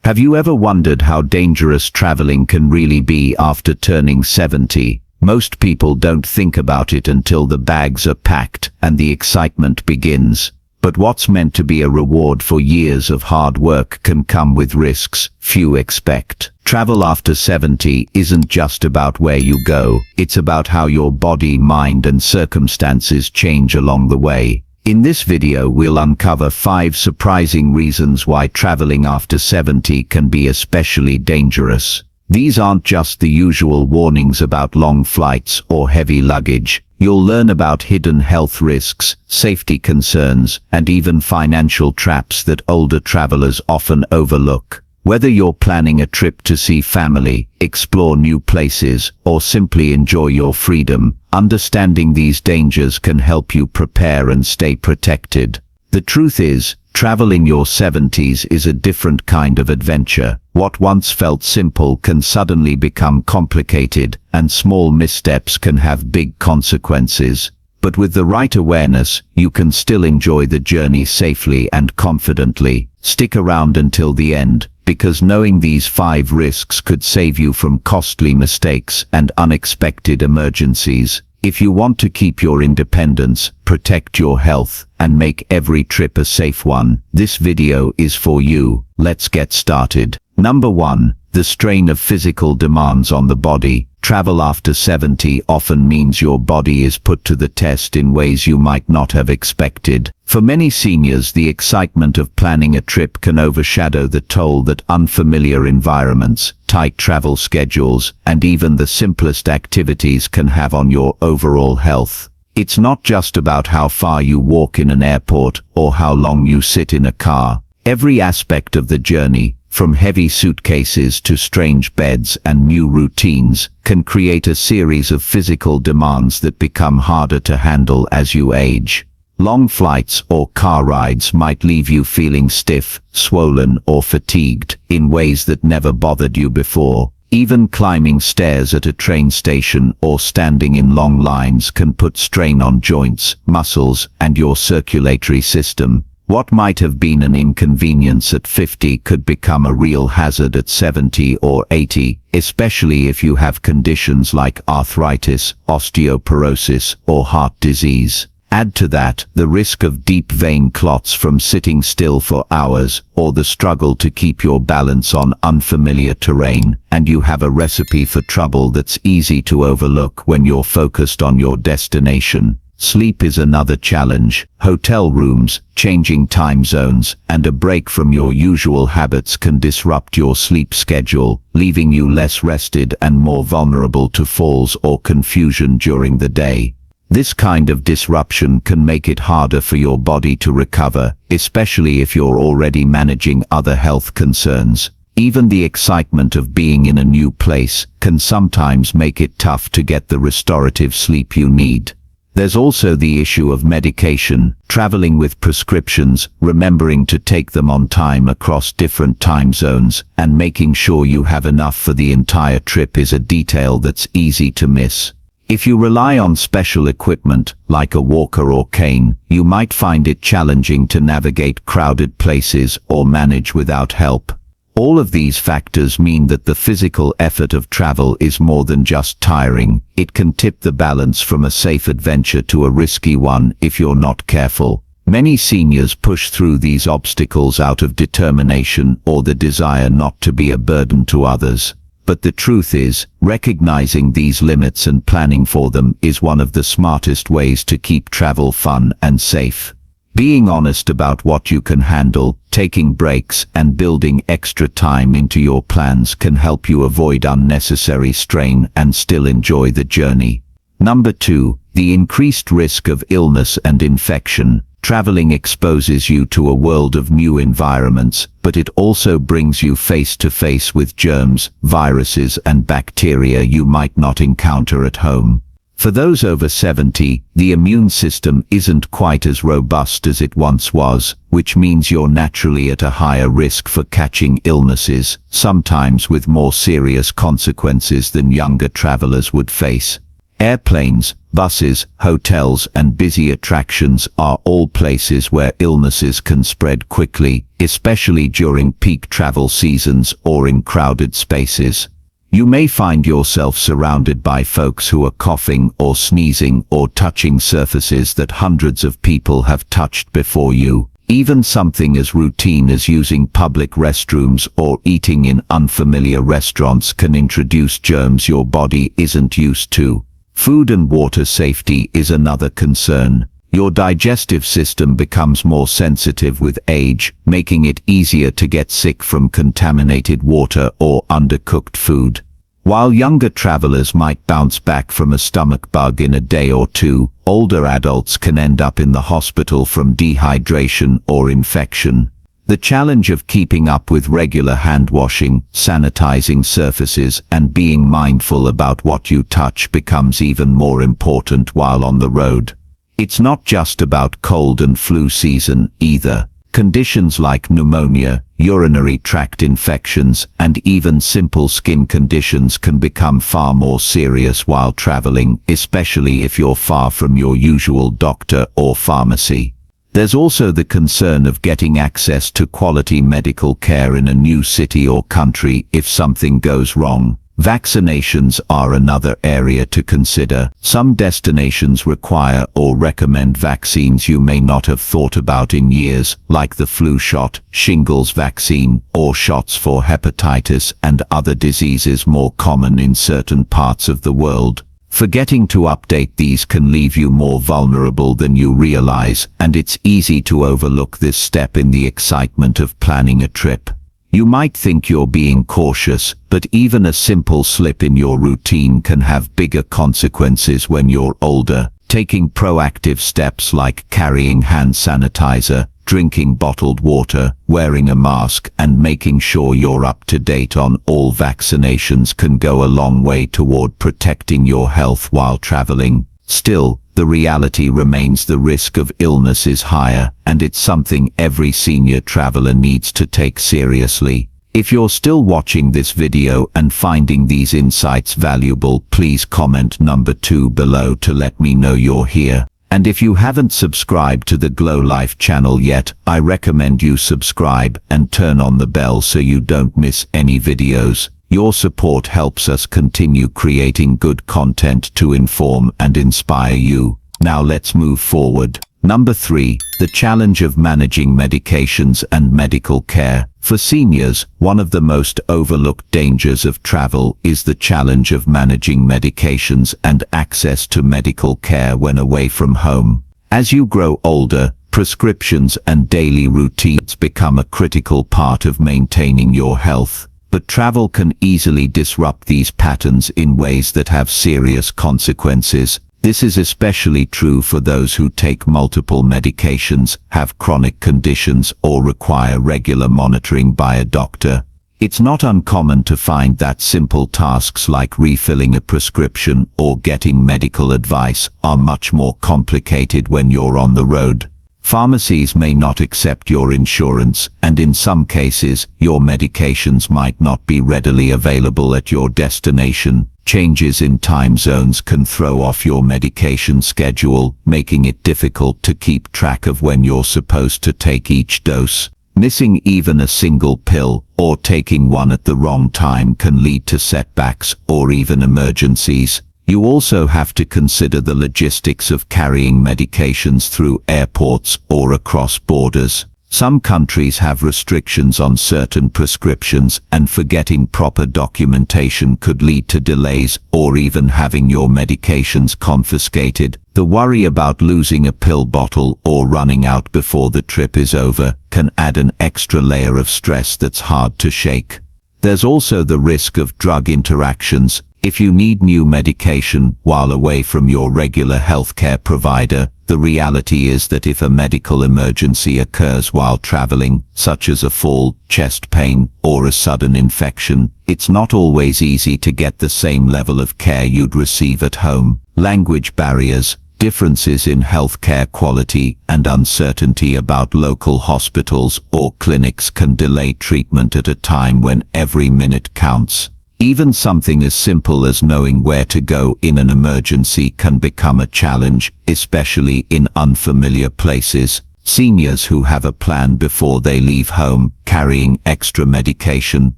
Have you ever wondered how dangerous traveling can really be after turning 70? Most people don't think about it until the bags are packed and the excitement begins. But what's meant to be a reward for years of hard work can come with risks few expect. Travel after 70 isn't just about where you go, it's about how your body, mind and circumstances change along the way. In this video we'll uncover 5 surprising reasons why traveling after 70 can be especially dangerous. These aren't just the usual warnings about long flights or heavy luggage. You'll learn about hidden health risks, safety concerns, and even financial traps that older travelers often overlook. Whether you're planning a trip to see family, explore new places, or simply enjoy your freedom, understanding these dangers can help you prepare and stay protected. The truth is, travel in your 70s is a different kind of adventure. What once felt simple can suddenly become complicated, and small missteps can have big consequences. But with the right awareness, you can still enjoy the journey safely and confidently. Stick around until the end, because knowing these 5 risks could save you from costly mistakes and unexpected emergencies. If you want to keep your independence, protect your health, and make every trip a safe one, this video is for you. Let's get started. Number 1. The strain of physical demands on the body. Travel after 70 often means your body is put to the test in ways you might not have expected. For many seniors, the excitement of planning a trip can overshadow the toll that unfamiliar environments, tight travel schedules, and even the simplest activities can have on your overall health. It's not just about how far you walk in an airport or how long you sit in a car. Every aspect of the journey, from heavy suitcases to strange beds and new routines, can create a series of physical demands that become harder to handle as you age. Long flights or car rides might leave you feeling stiff, swollen, or fatigued in ways that never bothered you before. Even climbing stairs at a train station or standing in long lines can put strain on joints, muscles, and your circulatory system. What might have been an inconvenience at 50 could become a real hazard at 70 or 80, especially if you have conditions like arthritis, osteoporosis, or heart disease. Add to that the risk of deep vein clots from sitting still for hours, or the struggle to keep your balance on unfamiliar terrain, and you have a recipe for trouble that's easy to overlook when you're focused on your destination. Sleep is another challenge. Hotel rooms, changing time zones, and a break from your usual habits can disrupt your sleep schedule, leaving you less rested and more vulnerable to falls or confusion during the day. This kind of disruption can make it harder for your body to recover, especially if you're already managing other health concerns. Even the excitement of being in a new place can sometimes make it tough to get the restorative sleep you need. There's also the issue of medication. Traveling with prescriptions, remembering to take them on time across different time zones, and making sure you have enough for the entire trip is a detail that's easy to miss. If you rely on special equipment, like a walker or cane, you might find it challenging to navigate crowded places or manage without help. All of these factors mean that the physical effort of travel is more than just tiring. It can tip the balance from a safe adventure to a risky one if you're not careful. Many seniors push through these obstacles out of determination or the desire not to be a burden to others. But the truth is, recognizing these limits and planning for them is one of the smartest ways to keep travel fun and safe. Being honest about what you can handle, taking breaks, and building extra time into your plans can help you avoid unnecessary strain and still enjoy the journey. Number 2. The increased risk of illness and infection. Traveling exposes you to a world of new environments, but it also brings you face to face with germs, viruses, and bacteria you might not encounter at home. For those over 70, the immune system isn't quite as robust as it once was, which means you're naturally at a higher risk for catching illnesses, sometimes with more serious consequences than younger travelers would face. Airplanes, Buses, hotels, and busy attractions are all places where illnesses can spread quickly, especially during peak travel seasons or in crowded spaces. You may find yourself surrounded by folks who are coughing or sneezing or touching surfaces that hundreds of people have touched before you. Even something as routine as using public restrooms or eating in unfamiliar restaurants can introduce germs your body isn't used to. Food and water safety is another concern. Your digestive system becomes more sensitive with age, making it easier to get sick from contaminated water or undercooked food. While younger travelers might bounce back from a stomach bug in a day or two, older adults can end up in the hospital from dehydration or infection. The challenge of keeping up with regular hand washing, sanitizing surfaces, and being mindful about what you touch becomes even more important while on the road. It's not just about cold and flu season either. Conditions like pneumonia, urinary tract infections, and even simple skin conditions can become far more serious while traveling, especially if you're far from your usual doctor or pharmacy. There's also the concern of getting access to quality medical care in a new city or country if something goes wrong. Vaccinations are another area to consider. Some destinations require or recommend vaccines you may not have thought about in years, like the flu shot, shingles vaccine, or shots for hepatitis and other diseases more common in certain parts of the world. Forgetting to update these can leave you more vulnerable than you realize, and it's easy to overlook this step in the excitement of planning a trip. You might think you're being cautious, but even a simple slip in your routine can have bigger consequences when you're older. Taking proactive steps like carrying hand sanitizer, drinking bottled water, wearing a mask, and making sure you're up to date on all vaccinations can go a long way toward protecting your health while traveling. Still, the reality remains the risk of illness is higher, and it's something every senior traveler needs to take seriously. If you're still watching this video and finding these insights valuable, please comment number 2 below to let me know you're here. And if you haven't subscribed to the Glow Life channel yet, I recommend you subscribe and turn on the bell so you don't miss any videos. Your support helps us continue creating good content to inform and inspire you. Now let's move forward. Number 3, the challenge of managing medications and medical care. For seniors, one of the most overlooked dangers of travel is the challenge of managing medications and access to medical care when away from home. As you grow older, prescriptions and daily routines become a critical part of maintaining your health. But travel can easily disrupt these patterns in ways that have serious consequences. This is especially true for those who take multiple medications, have chronic conditions, or require regular monitoring by a doctor. It's not uncommon to find that simple tasks like refilling a prescription or getting medical advice are much more complicated when you're on the road. Pharmacies may not accept your insurance, and in some cases, your medications might not be readily available at your destination. Changes in time zones can throw off your medication schedule, making it difficult to keep track of when you're supposed to take each dose. Missing even a single pill, or taking one at the wrong time, can lead to setbacks or even emergencies. You also have to consider the logistics of carrying medications through airports or across borders. Some countries have restrictions on certain prescriptions, and forgetting proper documentation could lead to delays or even having your medications confiscated. The worry about losing a pill bottle or running out before the trip is over can add an extra layer of stress that's hard to shake. There's also the risk of drug interactions. If you need new medication while away from your regular healthcare provider, the reality is that if a medical emergency occurs while traveling, such as a fall, chest pain, or a sudden infection, it's not always easy to get the same level of care you'd receive at home. Language barriers, differences in healthcare quality, and uncertainty about local hospitals or clinics can delay treatment at a time when every minute counts. Even something as simple as knowing where to go in an emergency can become a challenge, especially in unfamiliar places. Seniors who have a plan before they leave home, carrying extra medication,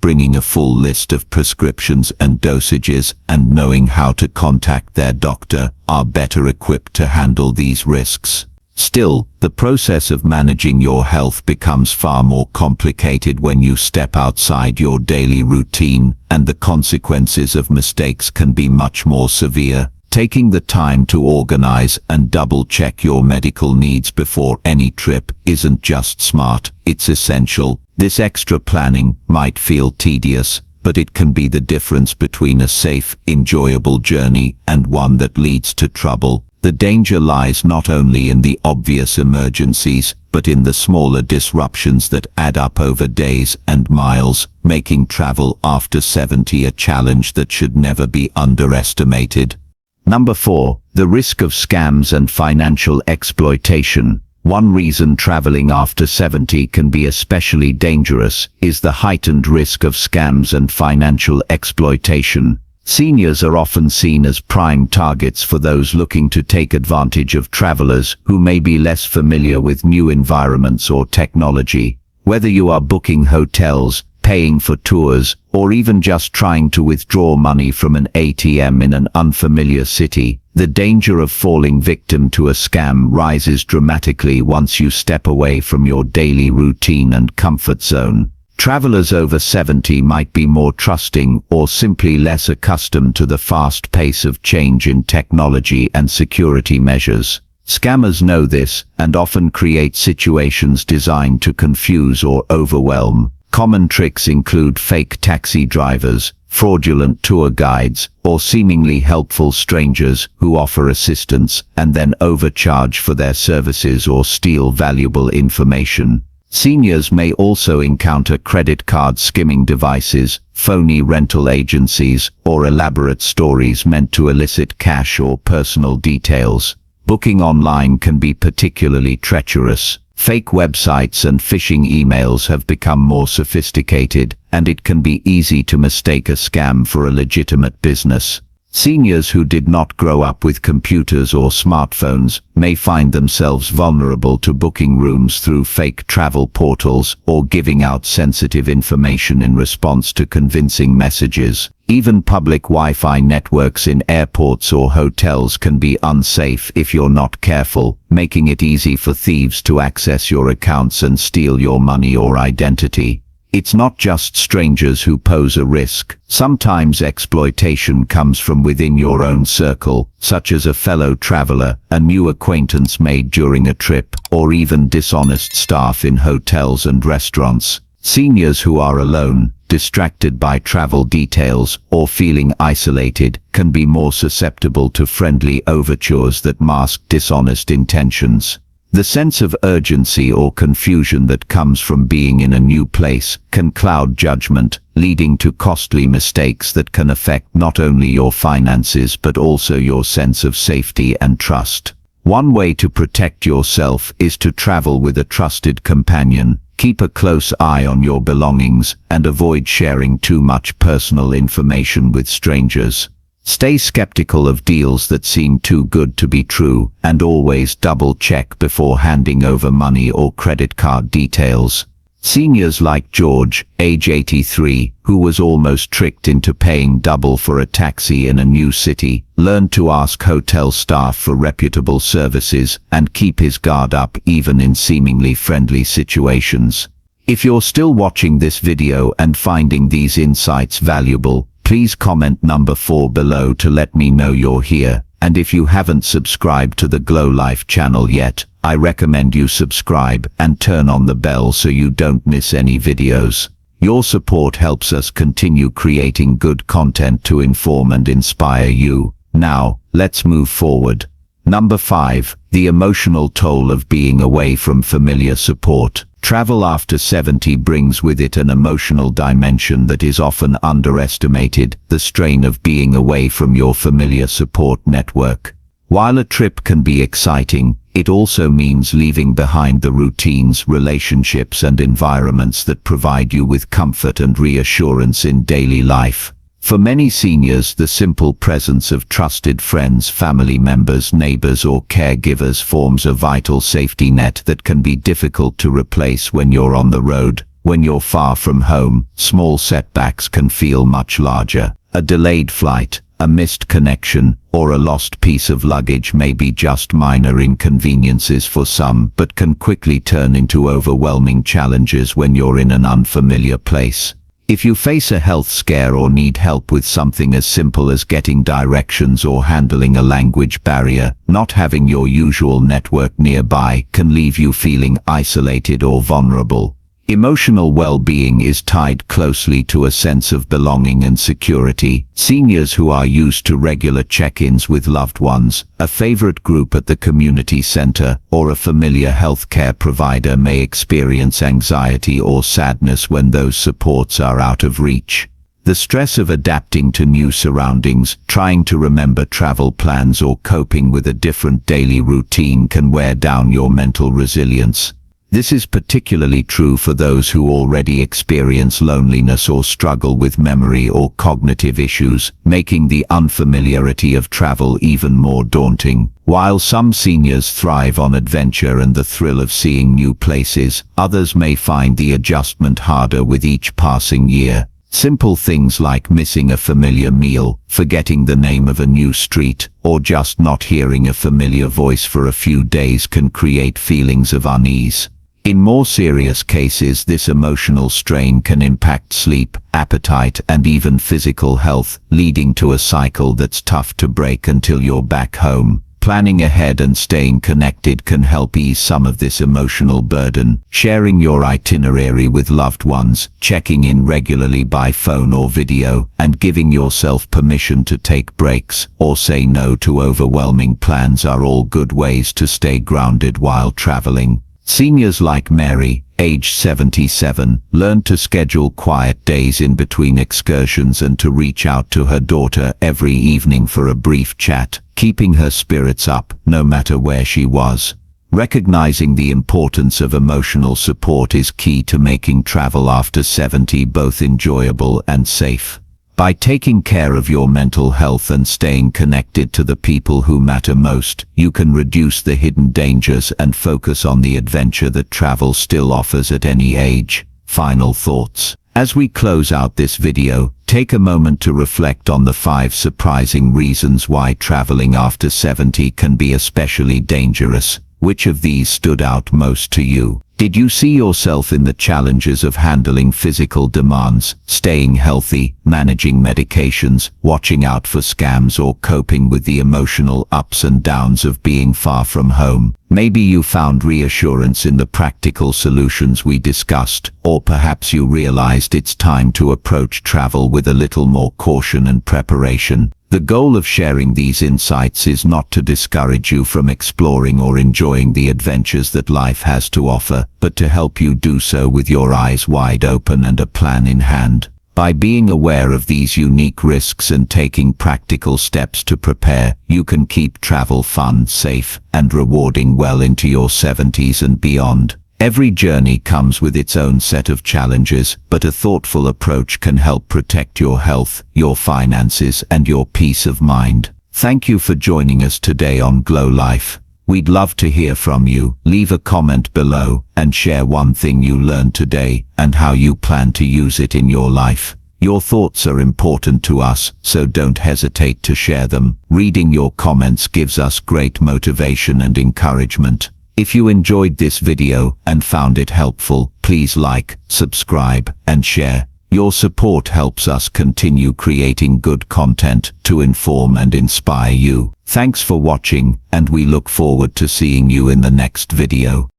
bringing a full list of prescriptions and dosages, and knowing how to contact their doctor, are better equipped to handle these risks. Still, the process of managing your health becomes far more complicated when you step outside your daily routine, and the consequences of mistakes can be much more severe. Taking the time to organize and double-check your medical needs before any trip isn't just smart, it's essential. This extra planning might feel tedious, but it can be the difference between a safe, enjoyable journey and one that leads to trouble. The danger lies not only in the obvious emergencies, but in the smaller disruptions that add up over days and miles, making travel after 70 a challenge that should never be underestimated. Number 4. The risk of scams and financial exploitation. One reason traveling after 70 can be especially dangerous is the heightened risk of scams and financial exploitation. Seniors are often seen as prime targets for those looking to take advantage of travelers who may be less familiar with new environments or technology. Whether you are booking hotels, paying for tours, or even just trying to withdraw money from an ATM in an unfamiliar city, the danger of falling victim to a scam rises dramatically once you step away from your daily routine and comfort zone. Travelers over 70 might be more trusting or simply less accustomed to the fast pace of change in technology and security measures. Scammers know this and often create situations designed to confuse or overwhelm. Common tricks include fake taxi drivers, fraudulent tour guides, or seemingly helpful strangers who offer assistance and then overcharge for their services or steal valuable information. Seniors may also encounter credit card skimming devices, phony rental agencies, or elaborate stories meant to elicit cash or personal details. Booking online can be particularly treacherous. Fake websites and phishing emails have become more sophisticated, and it can be easy to mistake a scam for a legitimate business. Seniors who did not grow up with computers or smartphones may find themselves vulnerable to booking rooms through fake travel portals or giving out sensitive information in response to convincing messages. Even public Wi-Fi networks in airports or hotels can be unsafe if you're not careful, making it easy for thieves to access your accounts and steal your money or identity. It's not just strangers who pose a risk. Sometimes exploitation comes from within your own circle, such as a fellow traveler, a new acquaintance made during a trip, or even dishonest staff in hotels and restaurants. Seniors who are alone, distracted by travel details, or feeling isolated, can be more susceptible to friendly overtures that mask dishonest intentions. The sense of urgency or confusion that comes from being in a new place can cloud judgment, leading to costly mistakes that can affect not only your finances but also your sense of safety and trust. One way to protect yourself is to travel with a trusted companion. Keep a close eye on your belongings and avoid sharing too much personal information with strangers. Stay skeptical of deals that seem too good to be true, and always double-check before handing over money or credit card details. Seniors like George, age 83, who was almost tricked into paying double for a taxi in a new city, learned to ask hotel staff for reputable services and keep his guard up even in seemingly friendly situations. If you're still watching this video and finding these insights valuable, please comment number 4 below to let me know you're here. And if you haven't subscribed to the Glow Life channel yet, I recommend you subscribe and turn on the bell so you don't miss any videos. Your support helps us continue creating good content to inform and inspire you. Now, let's move forward. Number 5. The emotional toll of being away from familiar support. Travel after 70 brings with it an emotional dimension that is often underestimated, the strain of being away from your familiar support network. While a trip can be exciting, it also means leaving behind the routines, relationships and environments that provide you with comfort and reassurance in daily life. For many seniors, the simple presence of trusted friends, family members, neighbors, or caregivers forms a vital safety net that can be difficult to replace when you're on the road. When you're far from home, small setbacks can feel much larger. A delayed flight, a missed connection, or a lost piece of luggage may be just minor inconveniences for some, but can quickly turn into overwhelming challenges when you're in an unfamiliar place. If you face a health scare or need help with something as simple as getting directions or handling a language barrier, not having your usual network nearby can leave you feeling isolated or vulnerable. Emotional well-being is tied closely to a sense of belonging and security. Seniors who are used to regular check-ins with loved ones, a favorite group at the community center, or a familiar healthcare provider may experience anxiety or sadness when those supports are out of reach. The stress of adapting to new surroundings, trying to remember travel plans, or coping with a different daily routine can wear down your mental resilience. This is particularly true for those who already experience loneliness or struggle with memory or cognitive issues, making the unfamiliarity of travel even more daunting. While some seniors thrive on adventure and the thrill of seeing new places, others may find the adjustment harder with each passing year. Simple things like missing a familiar meal, forgetting the name of a new street, or just not hearing a familiar voice for a few days can create feelings of unease. In more serious cases, this emotional strain can impact sleep, appetite, and even physical health, leading to a cycle that's tough to break until you're back home. Planning ahead and staying connected can help ease some of this emotional burden. Sharing your itinerary with loved ones, checking in regularly by phone or video, and giving yourself permission to take breaks or say no to overwhelming plans are all good ways to stay grounded while traveling. Seniors like Mary, age 77, learned to schedule quiet days in between excursions and to reach out to her daughter every evening for a brief chat, keeping her spirits up no matter where she was. Recognizing the importance of emotional support is key to making travel after 70 both enjoyable and safe. By taking care of your mental health and staying connected to the people who matter most, you can reduce the hidden dangers and focus on the adventure that travel still offers at any age. Final thoughts. As we close out this video, take a moment to reflect on the 5 surprising reasons why traveling after 70 can be especially dangerous. Which of these stood out most to you? Did you see yourself in the challenges of handling physical demands, staying healthy, managing medications, watching out for scams, or coping with the emotional ups and downs of being far from home? Maybe you found reassurance in the practical solutions we discussed, or perhaps you realized it's time to approach travel with a little more caution and preparation. The goal of sharing these insights is not to discourage you from exploring or enjoying the adventures that life has to offer, but to help you do so with your eyes wide open and a plan in hand. By being aware of these unique risks and taking practical steps to prepare, you can keep travel fun, safe, and rewarding well into your 70s and beyond. Every journey comes with its own set of challenges, but a thoughtful approach can help protect your health, your finances, and your peace of mind. Thank you for joining us today on Glow Life. We'd love to hear from you. Leave a comment below and share one thing you learned today and how you plan to use it in your life. Your thoughts are important to us, so don't hesitate to share them. Reading your comments gives us great motivation and encouragement. If you enjoyed this video and found it helpful, please like, subscribe, and share. Your support helps us continue creating good content to inform and inspire you. Thanks for watching, and we look forward to seeing you in the next video.